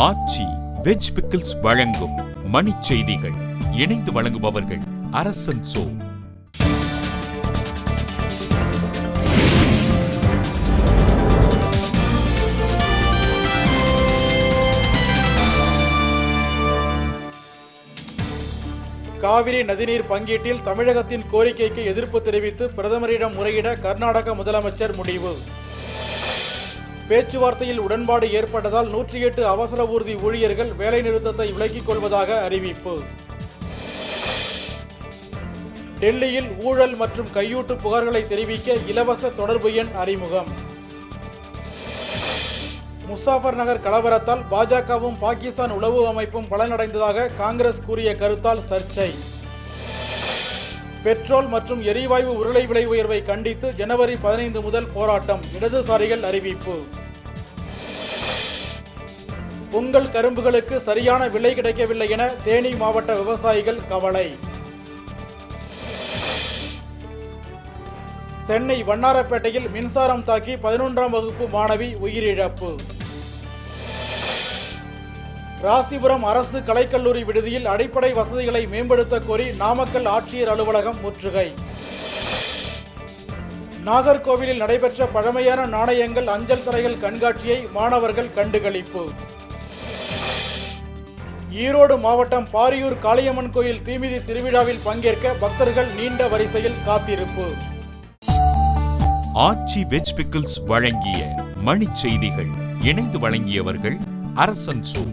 ஆச்சி veg pickles வழங்கும் மணிச் செய்திகள். இணைந்து வழங்குபவர்கள் அரசன் சோ. காவிரி நதிநீர் பங்கீட்டில் தமிழகத்தின் கோரிக்கைக்கு எதிர்ப்பு தெரிவித்து பிரதமரிடம் முறையிட கர்நாடக முதலமைச்சர் முடிவு. பேச்சுவார்த்தையில் உடன்பாடு ஏற்பட்டதால் 108 அவசர ஊர்தி ஊழியர்கள் வேலைநிறுத்தத்தை விலக்கிக் கொள்வதாக அறிவிப்பு. டெல்லியில் ஊழல் மற்றும் கையூட்டு புகார்களை தெரிவிக்க இலவச தொடர்பு எண் அறிமுகம். முசாஃபர் நகர் கலவரத்தால் பாஜகவும் பாகிஸ்தான் உளவு அமைப்பும் பலனடைந்ததாக காங்கிரஸ் கூறிய கருத்தால் சர்ச்சை. பெட்ரோல் மற்றும் எரிவாயு உருளை விலை உயர்வை கண்டித்து ஜனவரி 15 முதல் போராட்டம், இடதுசாரிகள் அறிவிப்பு. பொங்கல் கரும்புகளுக்கு சரியான விலை கிடைக்கவில்லை என தேனி மாவட்ட விவசாயிகள் கவலை. சென்னை வண்ணாரப்பேட்டையில் மின்சாரம் தாக்கி 11ஆம் வகுப்பு மாணவி உயிரிழப்பு. ராசிபுரம் அரசு கலைக்கல்லூரி விடுதியில் அடிப்படை வசதிகளை மேம்படுத்த கோரி நாமக்கல் ஆட்சியர் அலுவலகம் முற்றுகை. நாகர்கோவிலில் நடைபெற்ற பழமையான நாணயங்கள் அஞ்சல் தரைகள் கண்காட்சியை மாணவர்கள் கண்டுகளிப்பு. ஈரோடு மாவட்டம் பாரியூர் காளியம்மன் கோயில் தீமிதி திருவிழாவில் பங்கேற்க பக்தர்கள் நீண்ட வரிசையில் காத்திருப்பு. ஆச்சி வெஜ் பிக்கிள்ஸ் வழங்கிய மணிச் செய்திகள். இணைந்து வழங்கியவர்கள் அரசன் சோ.